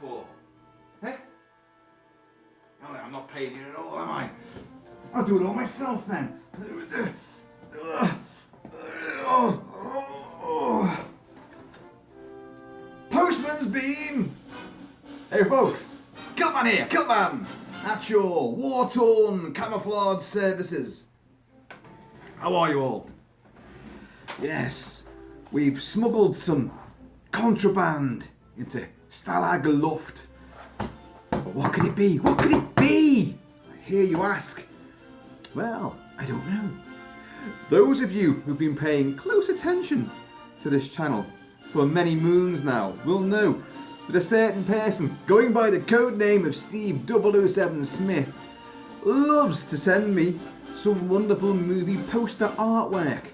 for? Eh? Oh, I'm not paying you at all, am I? I'll do it all myself then. Postman's beam! Hey folks, KILT-MAN here, KILT-MAN! At your war-torn camouflage services. How are you all? Yes, we've smuggled some contraband into Stalag Luft. But what could it be? What could it be? I hear you ask. Well, I don't know. Those of you who've been paying close attention to this channel for many moons now will know that a certain person going by the code name of Steve 007 Smith loves to send me some wonderful movie poster artwork,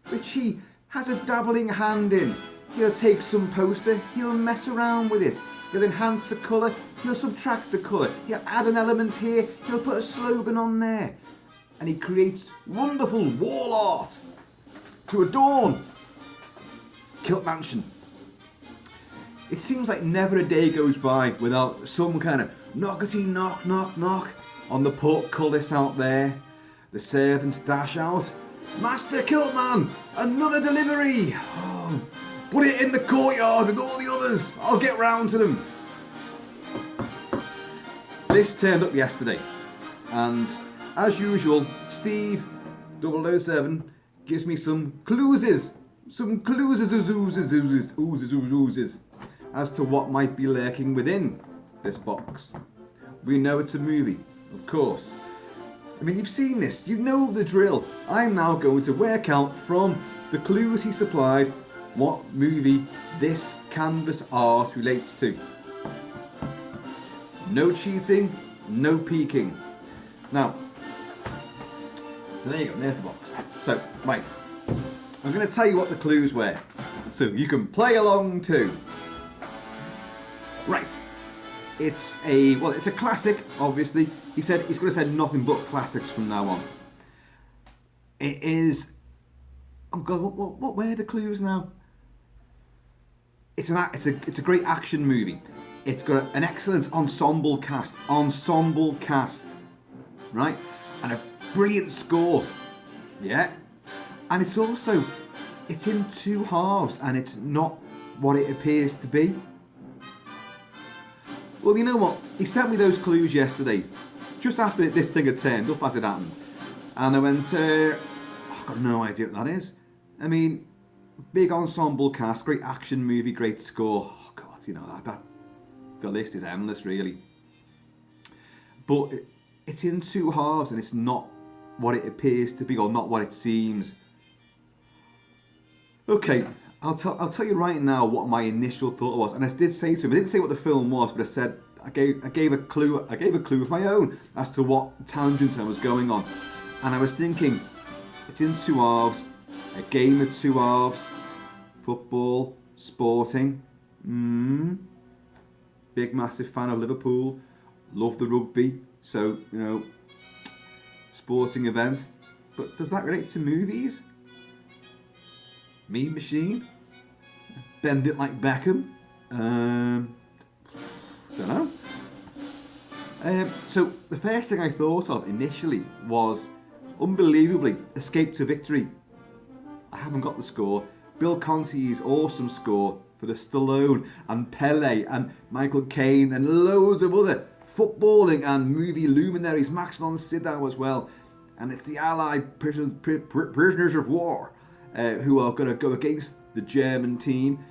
which he has a dabbling hand in. He'll take some poster, he'll mess around with it, he'll enhance a colour, he'll subtract a colour, he'll add an element here, he'll put a slogan on there, and he creates wonderful wall art to adorn KILT Mansion. It seems like never a day goes by without some kind of knockety knock knock knock on the portcullis out there. The servants dash out. Master KILT-MAN, another delivery. Oh, put it in the courtyard with all the others. I'll get round to them. This turned up yesterday, and as usual, Steve 007 gives me some clues as to what might be lurking within this box. We know it's a movie, of course. I mean, you've seen this, you know the drill. I'm now going to work out from the clues he supplied what movie this canvas art relates to. No cheating, no peeking. Now, so there you go, there's the box. So, right, I'm going to tell you what the clues were, so you can play along too. Right, it's a classic, obviously. He said he's going to say nothing but classics from now on. It is, oh God, what were the clues now? It's a great action movie. It's got an excellent ensemble cast, right? And a brilliant score, yeah. And it's in two halves, and it's not what it appears to be. Well, you know what? He sent me those clues yesterday, just after this thing had turned up, as it happened. And I went, I've got no idea what that is. I mean, big ensemble cast, great action movie, great score. Oh God, you know, the list is endless, really. But it's in two halves, and it's not what it appears to be, or not what it seems. Okay, I'll tell you right now what my initial thought was, and I did say to him, I didn't say what the film was, but I said I gave a clue of my own as to what tangent I was going on, and I was thinking, it's in two halves, a game of two halves, football, sporting, big massive fan of Liverpool, love the rugby, so you know, sporting event, but does that relate to movies? Mean Machine? Bend It Like Beckham? Don't know. So the first thing I thought of initially was, unbelievably, Escape to Victory. I haven't got the score. Bill Conti's awesome score for the Stallone and Pele and Michael Caine and loads of other footballing and movie luminaries, Max von Sydow as well. And it's the Allied prisoners of war who are going to go against the German team.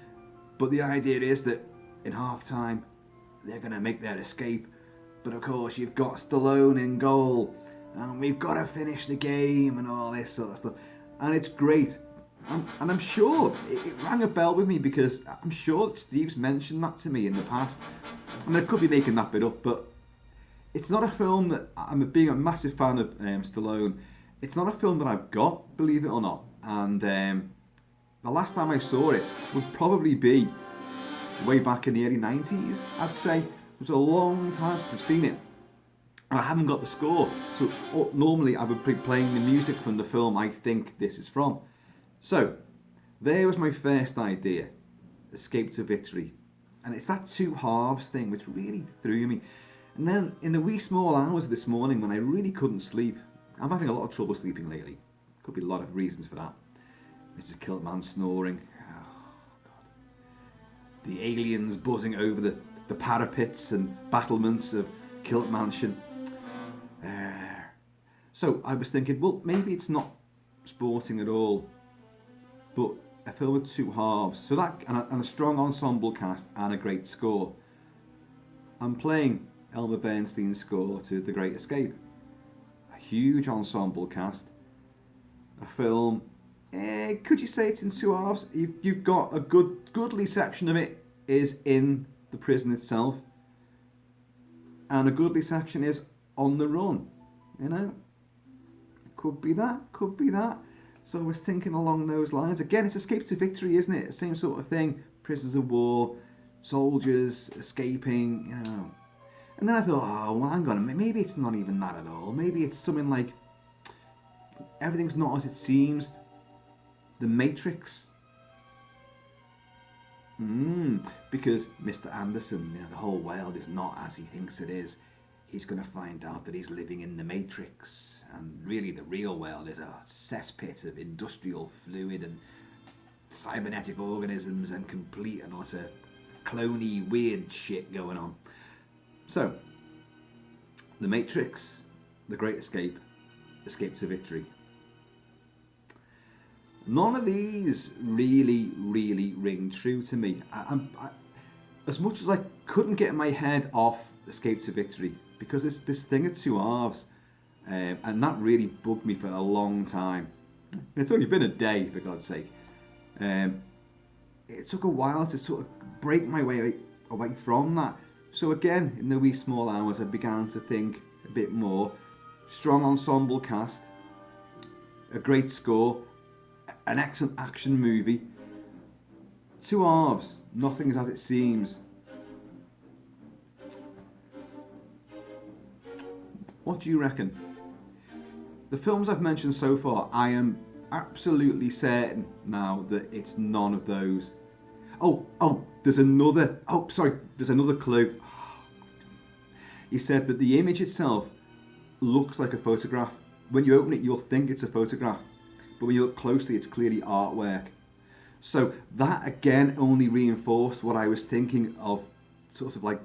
But the idea is that in half-time, they're going to make their escape. But of course, you've got Stallone in goal, and we've got to finish the game and all this sort of stuff. And it's great. And I'm sure it rang a bell with me, because I'm sure that Steve's mentioned that to me in the past. I mean, I could be making that bit up, but it's not a film that being a massive fan of Stallone. It's not a film that I've got, believe it or not. And the last time I saw it would probably be way back in the early 90s, I'd say. It was a long time since I've seen it. And I haven't got the score. So normally I would be playing the music from the film I think this is from. So there was my first idea, Escape to Victory. And it's that two halves thing which really threw me. And then in the wee small hours of this morning when I really couldn't sleep, I'm having a lot of trouble sleeping lately. Could be a lot of reasons for that. Mrs. KILT-MAN snoring. Oh, God. The aliens buzzing over the parapets and battlements of Kilt Mansion. So I was thinking, well, maybe it's not sporting at all, but a film with two halves. So that and a strong ensemble cast and a great score. I'm playing Elmer Bernstein's score to The Great Escape. A huge ensemble cast. A film, could you say it's in two halves? You've got a goodly section of it is in the prison itself, and a goodly section is on the run. You know, could be that, could be that. So I was thinking along those lines. Again, it's escape to victory, isn't it? Same sort of thing. Prisoners of war, soldiers escaping, you know. And then I thought, oh, well, hang on, maybe it's not even that at all. Maybe it's something like everything's not as it seems. The Matrix. Because Mr. Anderson, you know, the whole world is not as he thinks it is. He's going to find out that he's living in the Matrix, and really the real world is a cesspit of industrial fluid and cybernetic organisms and complete and utter cloney weird shit going on. So, The Matrix, The Great Escape, Escape to Victory. None of these really ring true to me. I, as much as I couldn't get my head off Escape to Victory, because it's this thing of two halves, and that really bugged me for a long time. It's only been a day, for God's sake. It took a while to sort of break my way away from that. So again, in the wee small hours, I began to think a bit more. Strong ensemble cast, a great score, an excellent action movie. Two halves, nothing is as it seems. What do you reckon? The films I've mentioned so far, I am absolutely certain now that it's none of those. There's another clue. He said that the image itself looks like a photograph. When you open it, you'll think it's a photograph, but when you look closely, it's clearly artwork. So that again only reinforced what I was thinking of, sort of like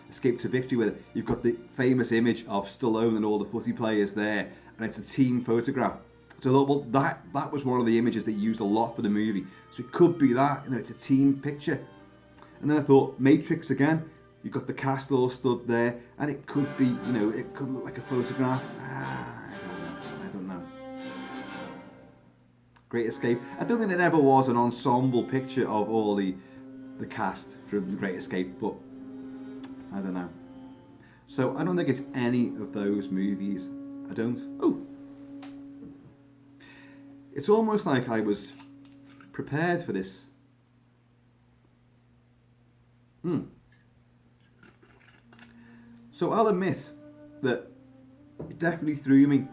Escape to Victory, where you've got the famous image of Stallone and all the footy players there, and it's a team photograph. So well, that was one of the images they used a lot for the movie. So it could be that, you know, it's a team picture. And then I thought Matrix again. You've got the cast all stood there, and it could be, you know, it could look like a photograph. I don't know. Great Escape. I don't think there ever was an ensemble picture of all the cast from The Great Escape, but I don't know. So I don't think it's any of those movies. I don't. Oh! It's almost like I was prepared for this. So I'll admit that it definitely threw me.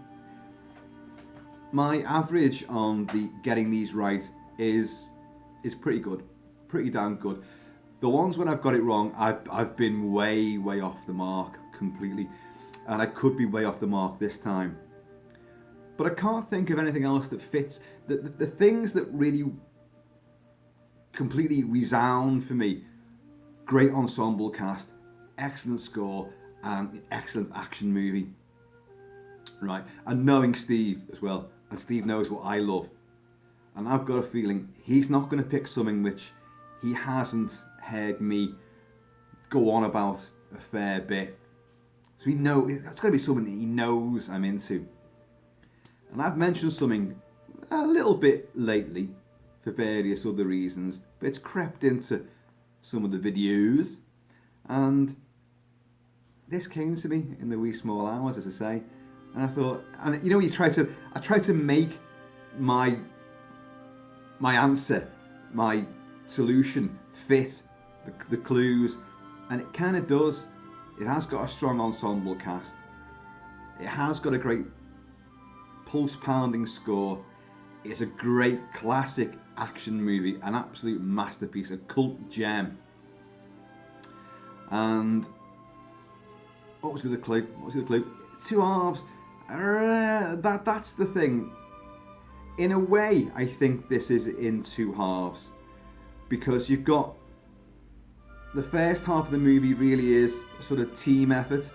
My average on the getting these right is pretty good, pretty damn good. The ones when I've got it wrong, I've been way off the mark completely, and I could be way off the mark this time. But I can't think of anything else that fits. The things that really completely resound for me: great ensemble cast, excellent score, and excellent action movie. Right, and knowing Steve as well, and Steve knows what I love, and I've got a feeling he's not going to pick something which he hasn't heard me go on about a fair bit. So he knows that's going to be something that he knows I'm into. And I've mentioned something a little bit lately for various other reasons, but it's crept into some of the videos, and this came to me in the wee small hours, as I say, and I thought, and you know, I try to make my answer, my solution fit the clues, and it kind of does. It has got a strong ensemble cast. It has got a great pulse-pounding score. It's a great classic action movie, an absolute masterpiece, a cult gem. And what was the other clue? What was the other clue? Two halves. That's the thing. In a way, I think this is in two halves, because you've got the first half of the movie really is a sort of team effort,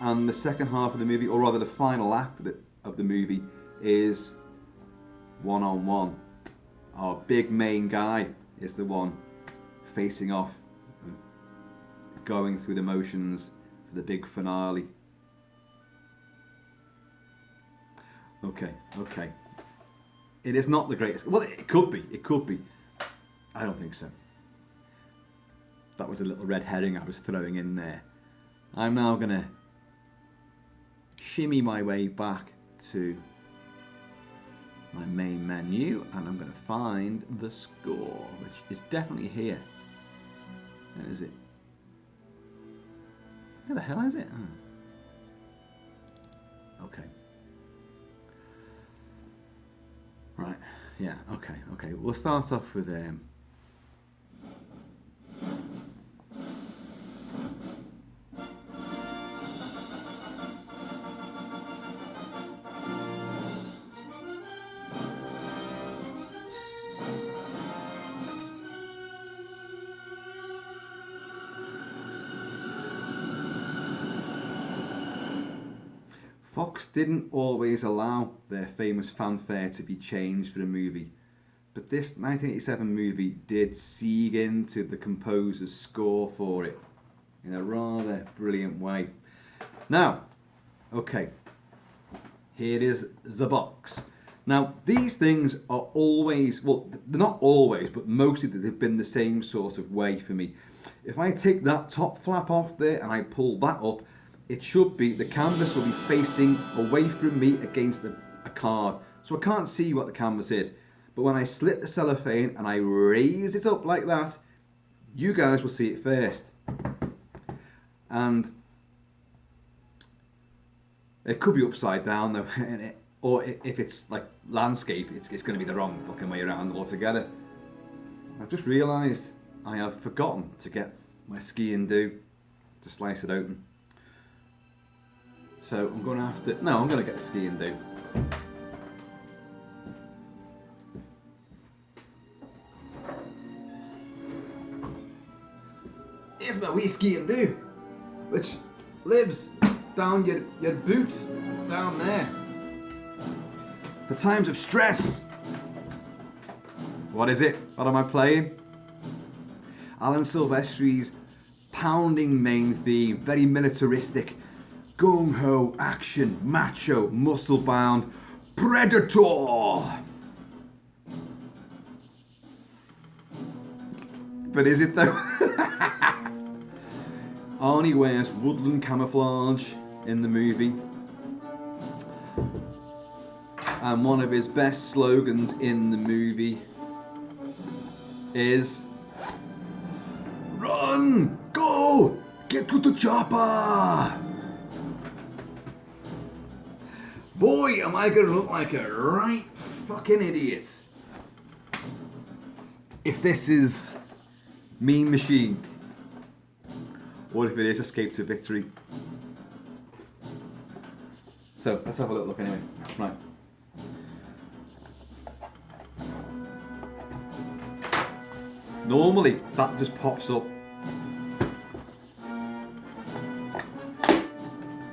and the second half of the movie, or rather the final act of the movie, is one-on-one. Our big main guy is the one facing off, going through the motions for the big finale. Okay. It is not the greatest. Well, it could be. I don't think so. That was a little red herring I was throwing in there. I'm now going to shimmy my way back to my main menu, and I'm going to find the score, which is definitely here. Where is it? Where the hell is it? Oh. Okay. Right, yeah, okay. We'll start off with Fox didn't always allow their famous fanfare to be changed for a movie, but this 1987 movie did seep into the composer's score for it in a rather brilliant way. Now, okay, here is the box. Now, these things are always, well, they're not always, but mostly they've been the same sort of way for me. If I take that top flap off there and I pull that up, it should be, the canvas will be facing away from me against a card. So I can't see what the canvas is. But when I slit the cellophane and I raise it up like that, you guys will see it first. And it could be upside down though, or if it's like landscape, it's going to be the wrong fucking way around altogether. I've just realised I have forgotten to get my ski and do to slice it open. So I'm going to have to, no, I'm going to get the ski and do. Here's my wee ski and do, which lives down your boot, down there. For times of stress. What is it? What am I playing? Alan Silvestri's pounding main theme, very militaristic. Gung-ho, action, macho, muscle-bound, predator! But is it though? Arnie wears woodland camouflage in the movie. And one of his best slogans in the movie is "Run! Go! Get to the chopper!" Boy, am I gonna look like a right fucking idiot if this is Mean Machine, or if it is Escape to Victory. So let's have a little look anyway. Right. Normally that just pops up.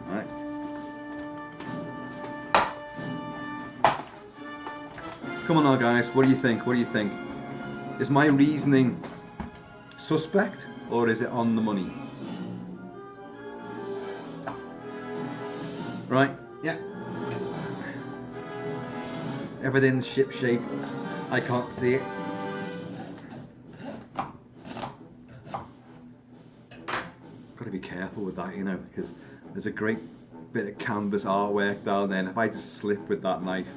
Right. Come on now guys, what do you think? What do you think? Is my reasoning suspect or is it on the money? Right, yeah. Everything's ship shape. I can't see it. Got to be careful with that, you know, because there's a great bit of canvas artwork down there, and if I just slip with that knife.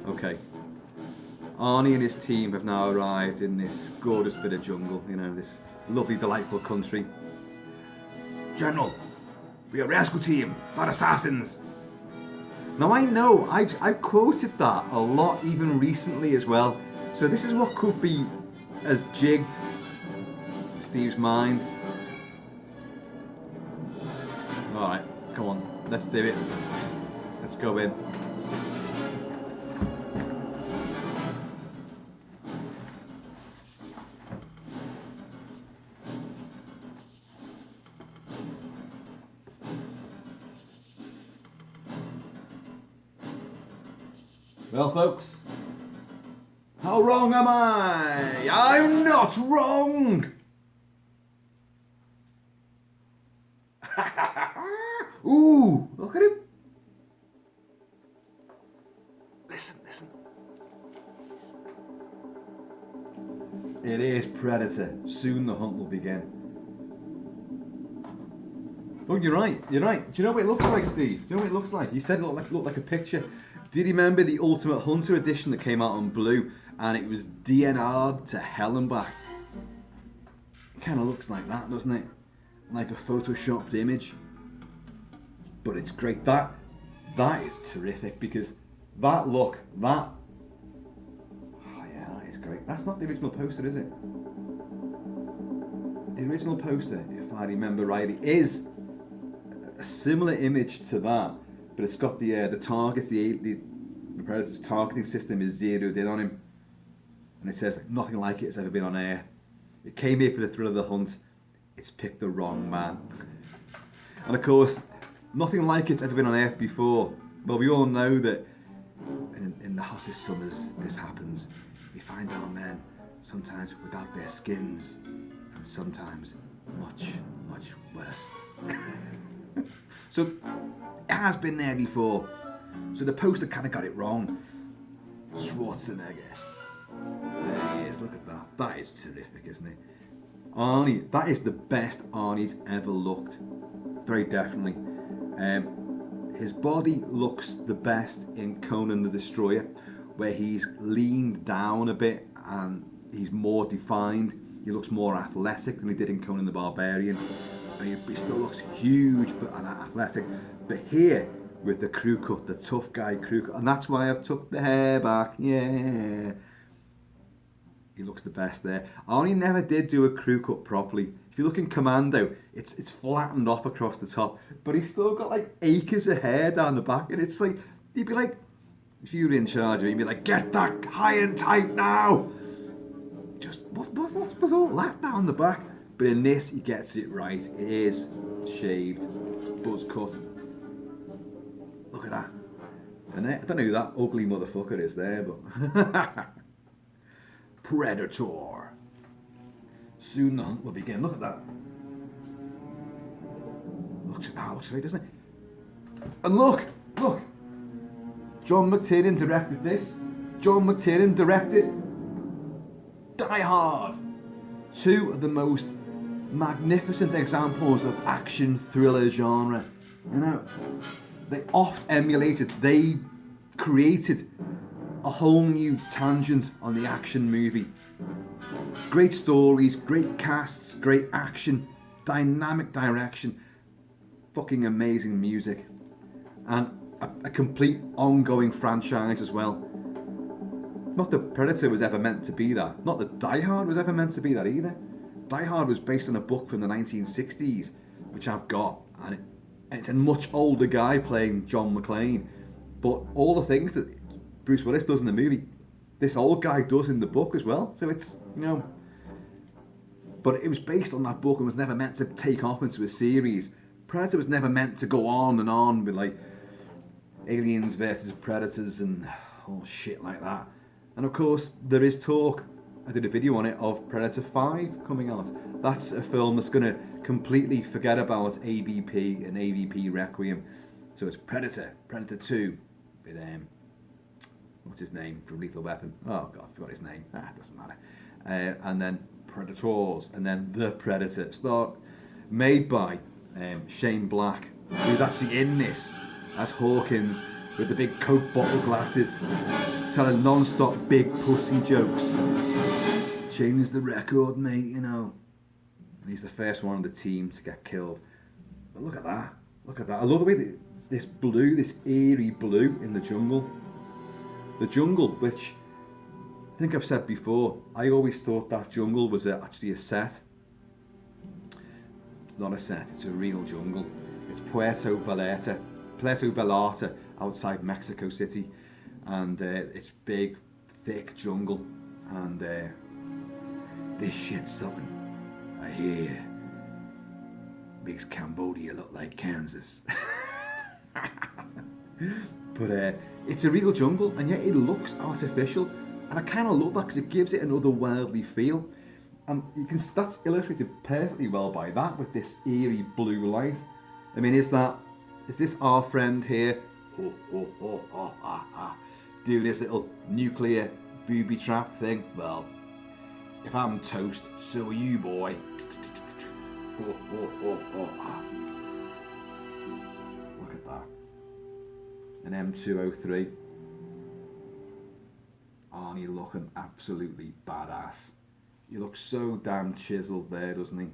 Okay. Arnie and his team have now arrived in this gorgeous bit of jungle, you know, this lovely, delightful country. General, we are a rescue team, not assassins. Now I know, I've quoted that a lot, even recently as well. So this is what could be as jigged Steve's mind. Alright, come on, let's do it. Let's go in. Well, folks, how wrong am I? I'm not wrong! Ooh, look at him. Listen, listen. It is Predator. Soon the hunt will begin. Oh, you're right, you're right. Do you know what it looks like, Steve? Do you know what it looks like? You said it looked like a picture. Do you remember the Ultimate Hunter edition that came out on blue and it was DNR'd to hell and back? It kind of looks like that, doesn't it? Like a photoshopped image. But it's great. That is terrific because that look, that... Oh yeah, that is great. That's not the original poster, is it? The original poster, if I remember right, it is a similar image to that, but it's got the target, the Predator's targeting system is zeroed in on him, and it says nothing like it has ever been on Earth. It came here for the thrill of the hunt. It's picked the wrong man. And of course, nothing like it's ever been on Earth before. Well, we all know that in the hottest summers this happens. We find our men sometimes without their skins, and sometimes much, much worse. So it has been there before. So the poster kind of got it wrong. Schwarzenegger. There he is, look at that. That is terrific, isn't it? Arnie, that is the best Arnie's ever looked. Very definitely. His body looks the best in Conan the Destroyer, where he's leaned down a bit and he's more defined. He looks more athletic than he did in Conan the Barbarian. And he still looks huge but athletic. But here, with the crew cut, the tough guy crew cut, and that's why I've took the hair back, yeah. He looks the best there. Arnie never did do a crew cut properly. If you look in Commando, it's flattened off across the top, but he's still got like acres of hair down the back, and it's like, he'd be like, if you were in charge of it, he'd be like, get that high and tight now! Just, what's all that down the back? But in this, he gets it right. It is shaved. It's buzz cut. Look at that. And I don't know who that ugly motherfucker is there, but... Predator. Soon the hunt will begin. Look at that. Looks great, doesn't it? And look. John McTiernan directed this. John McTiernan directed Die Hard. Two of the most magnificent examples of action thriller genre. You know, they oft emulated, they created a whole new tangent on the action movie. Great stories, great casts, great action, dynamic direction, fucking amazing music, and a complete ongoing franchise as well. Not that Predator was ever meant to be that. Not that Die Hard was ever meant to be that either. Die Hard was based on a book from the 1960s, which I've got, and it's a much older guy playing John McClane. But all the things that Bruce Willis does in the movie, this old guy does in the book as well. So it's, you know, but it was based on that book and was never meant to take off into a series. Predator was never meant to go on and on with like aliens versus predators and all shit like that. And of course, there is talk, I did a video on it, of Predator 5 coming out. That's a film that's going to completely forget about AVP and AVP Requiem. So it's Predator 2 with what's his name from Lethal Weapon? Oh god, I forgot his name. It doesn't matter. And then Predators, and then The Predator. Made by Shane Black, who's actually in this as Hawkins with the big Coke bottle glasses, telling non-stop big pussy jokes. Change the record, mate, you know. And he's the first one on the team to get killed. But look at that. Look at that. I love the way this blue, this eerie blue in the jungle. The jungle, which I think I've said before, I always thought that jungle was actually a set. It's not a set, it's a real jungle. It's Puerto Vallarta outside Mexico City, and it's big, thick jungle, and this shit's something I hear makes Cambodia look like Kansas. But it's a real jungle, and yet it looks artificial, and I kind of love that because it gives it an otherworldly feel. And that's illustrated perfectly well by that, with this eerie blue light. I mean, is this our friend here doing this little nuclear booby trap thing? Well, if I'm toast, so are you, boy. Look at that. An M203. Arnie looking absolutely badass. He looks so damn chiseled there, doesn't he?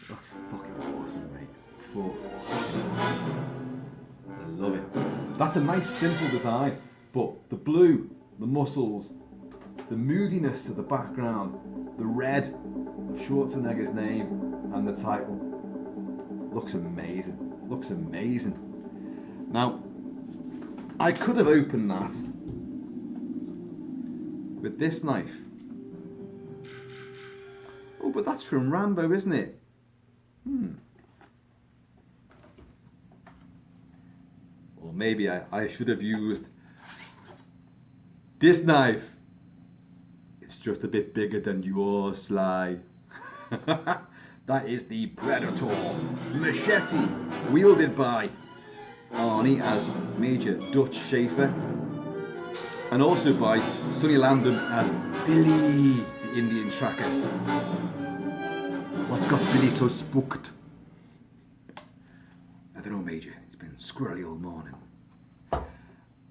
Looks fucking awesome, mate. I love it. That's a nice, simple design, but the blue, the muscles, the moodiness of the background, the red of Schwarzenegger's name and the title looks amazing. Looks amazing. Now, I could have opened that with this knife. Oh, but that's from Rambo, isn't it? Or maybe I should have used this knife. It's just a bit bigger than yours, Sly. That is the Predator machete, wielded by Arnie as Major Dutch Schaefer, and also by Sonny Landham as Billy, the Indian tracker. What's got Billy so spooked? I don't know, Major. It's been squirrely all morning.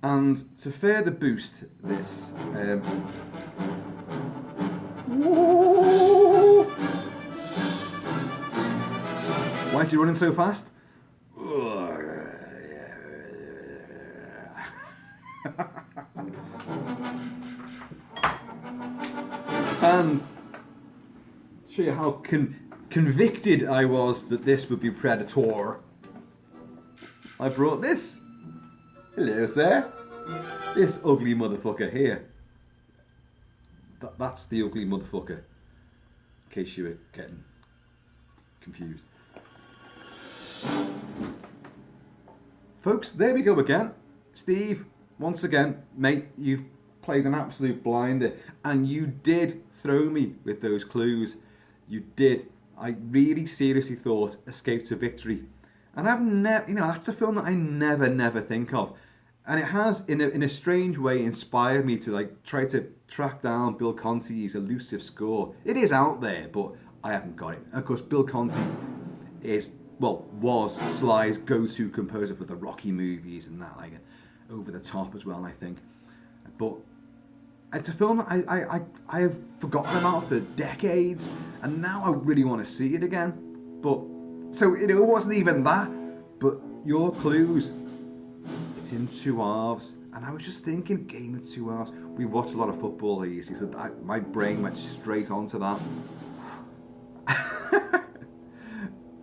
And to further boost this, why is he running so fast? And show you how convicted I was that this would be Predator, I brought this. Hello, sir. This ugly motherfucker here. That's the ugly motherfucker, in case you were getting confused. Folks, there we go again. Steve, once again, mate, you've played an absolute blinder, and you did throw me with those clues. You did. I really seriously thought Escape to Victory, and I've never, that's a film that I never think of, and it has, in a strange way, inspired me to try to track down Bill Conti's elusive score. It is out there, but I haven't got it. Of course, Bill Conti was Sly's go-to composer for the Rocky movies and that, Over the Top as well, I think. But it's a film that I have forgotten about for decades, and now I really want to see it again. But so it wasn't even that, but your clues. It's in two halves, and I was just thinking, game of two halves. We watch a lot of football here, so my brain went straight onto that.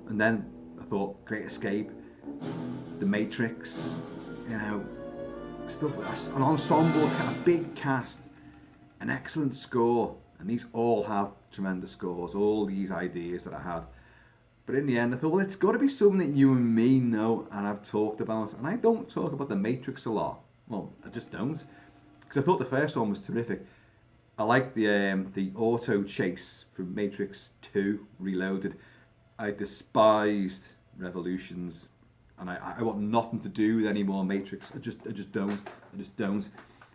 And then I thought, Great Escape, The Matrix, stuff, an ensemble, a big cast, an excellent score, and these all have tremendous scores, all these ideas that I had. But in the end, I thought, well, it's got to be something that you and me know and I've talked about. And I don't talk about The Matrix a lot. Well, I just don't. Because I thought the first one was terrific. I like the auto chase from Matrix 2 Reloaded. I despised Revolutions, and I want nothing to do with any more Matrix. I just don't.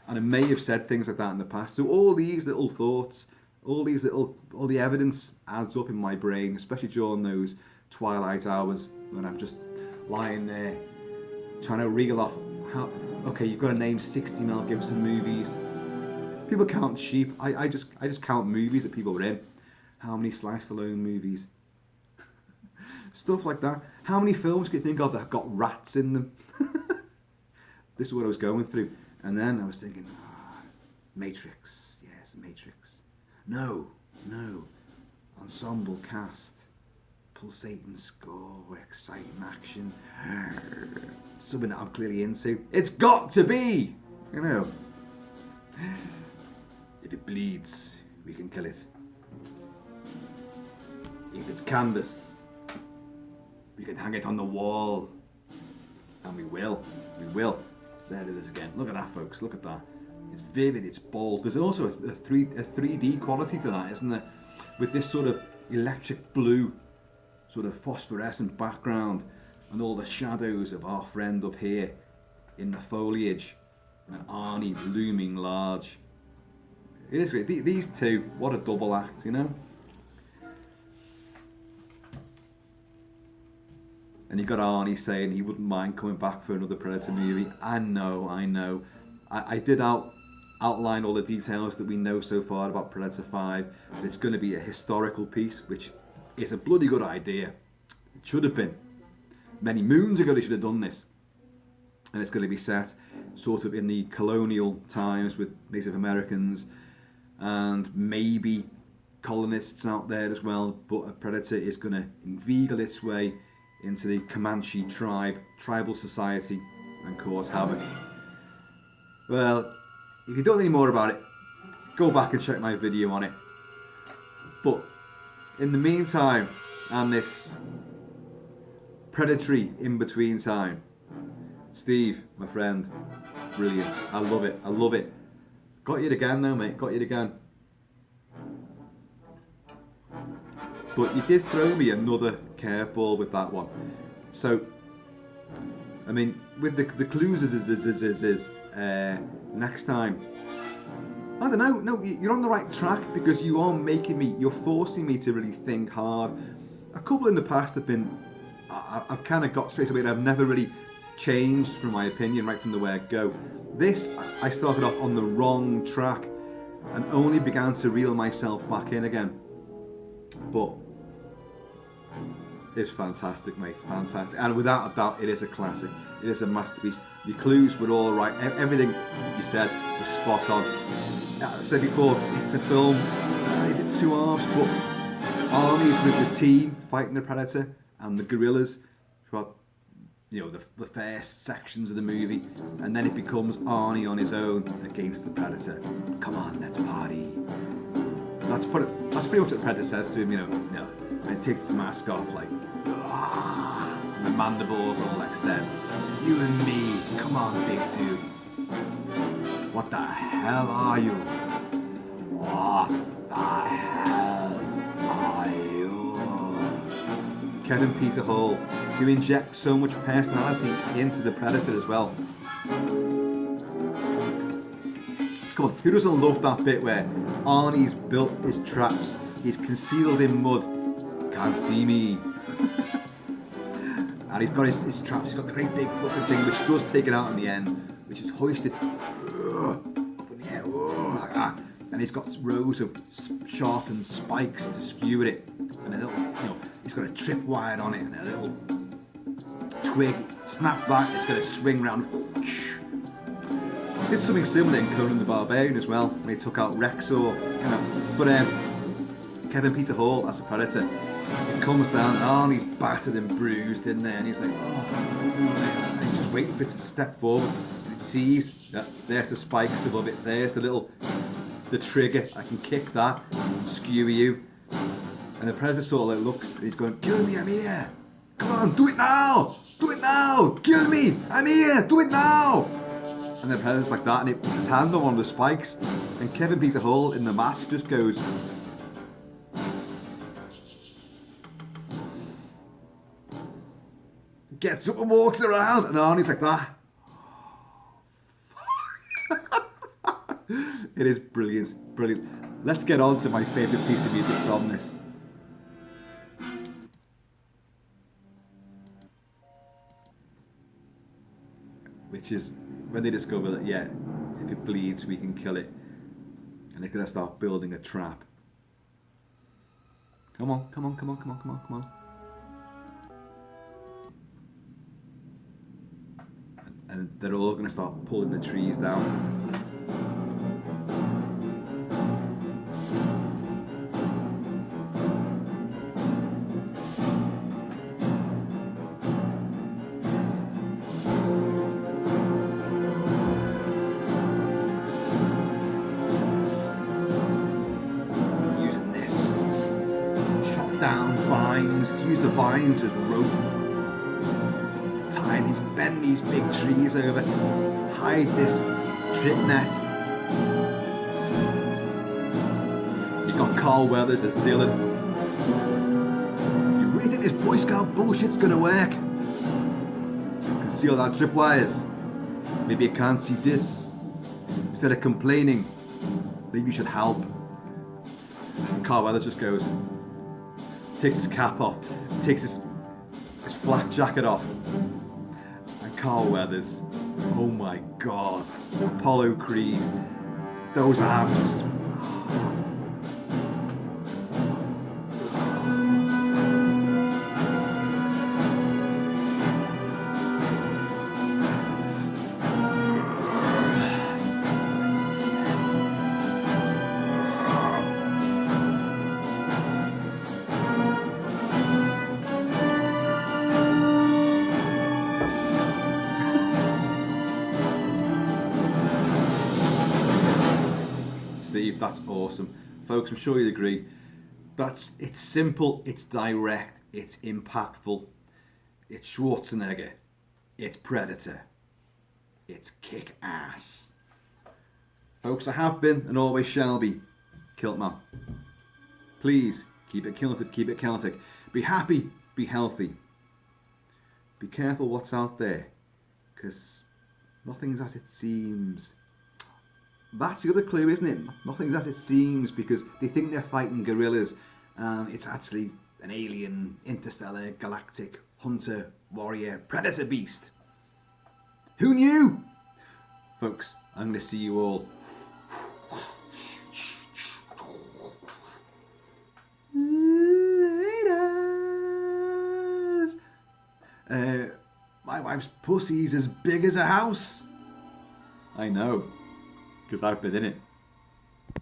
And I may have said things like that in the past. So all these little thoughts, all the evidence adds up in my brain, especially during those twilight hours when I'm just lying there trying to reel off okay, you've got to name 60 Mel Gibson movies. People count sheep. I just count movies that people were in. How many Sly Stallone movies? Stuff like that. How many films can you think of that have got rats in them? This is what I was going through. And then I was thinking, Matrix. Yes, Matrix. No. ensemble cast, pulsating score with exciting action, something that I'm clearly into. It's got to be, you know. If it bleeds, we can kill it. If it's canvas, we can hang it on the wall. And we will. There it is again. Look at that, folks. Look at that. It's vivid, it's bold. There's also a 3D quality to that, isn't there? With this sort of electric blue, sort of phosphorescent background, and all the shadows of our friend up here in the foliage, and Arnie looming large. It is great. These two, what a double act, you know? And you got Arnie saying he wouldn't mind coming back for another Predator movie. I know. I did outline all the details that we know so far about Predator 5. And it's going to be a historical piece, which is a bloody good idea. It should have been. Many moons ago they should have done this. And it's going to be set sort of in the colonial times with Native Americans and maybe colonists out there as well. But a Predator is going to inveigle its way into the Comanche tribal society, and cause havoc. Well, if you don't know any more about it, go back and check my video on it. But in the meantime, and this predatory in-between time, Steve, my friend, brilliant. I love it. Got you again though, mate, got you again. But you did throw me another curveball with that one. So, I mean, with the clues is next time. I don't know. No, you're on the right track because you are you're forcing me to really think hard. A couple in the past have been, I've kind of got straight away and I've never really changed from my opinion right from the word go. This, I started off on the wrong track and only began to reel myself back in again. But it's fantastic, mate, fantastic. And without a doubt, it is a classic. It is a masterpiece. Your clues were all right. Everything you said was spot on. I said before, it's a film, is it 2 halves? But Arnie's with the team fighting the Predator and the guerrillas throughout, you know, the first sections of the movie, and then it becomes Arnie on his own against the Predator. Come on, let's party. That's pretty much what the Predator says to him, you know, and it takes his mask off, like, and the mandibles all extend. You and me, come on, big dude. What the hell are you? What the hell are you? Kevin Peter Hall, who injects so much personality into the Predator as well. Come on, who doesn't love that bit where Arnie's built his traps, he's concealed in mud, can't see me. And he's got his traps, he's got the great big fucking thing which does take it out in the end, which is hoisted up in the air, like that. And he's got rows of sharpened spikes to skewer it, and a little, you know, he's got a tripwire on it and a little twig, snap back, it's going to swing round. Did something similar in Conan the Barbarian as well, when he took out Rexor, you know. But Kevin Peter Hall as a Predator, it comes down, Arnie's battered and bruised in there, and he's like, and he's just waiting for it to step forward, and it sees that there's the spikes above it, there's the trigger, I can kick that and skewer you. And the Predator sort of like looks, and he's going, kill me, I'm here, come on, do it now, kill me, I'm here, do it now. And the Predator's like that, and it puts his hand on one of the spikes, and Kevin Peter Hall in the mask just goes, gets up and walks around, and Arnie's like that. It is brilliant. Let's get on to my favourite piece of music from this. Which is when they discover that, yeah, if it bleeds, we can kill it. And they're going to start building a trap. Come on. And they're all going to start pulling the trees down. to use the vines as rope. Tie these, bend these big trees over, hide this trip net. You've got Carl Weathers as Dylan. You really think this Boy Scout bullshit's gonna work? You can see all that tripwires. Maybe you can't see this. Instead of complaining, maybe you should help. Carl Weathers just goes, takes his cap off, takes his flak jacket off. And Carl Weathers, oh my God, Apollo Creed, those abs. Steve, that's awesome. Folks, I'm sure you'd agree. It's simple, it's direct, it's impactful. It's Schwarzenegger, it's Predator, it's kick-ass. Folks, I have been and always shall be KILT-MAN. Please, keep it kilted, keep it Celtic. Be happy, be healthy. Be careful what's out there, because nothing's as it seems. That's the other clue, isn't it? Nothing's as it seems, because they think they're fighting gorillas, and it's actually an alien, interstellar, galactic, hunter, warrior, predator beast. Who knew? Folks, I'm going to see you all later. My wife's pussy's as big as a house. I know, because I've been in it.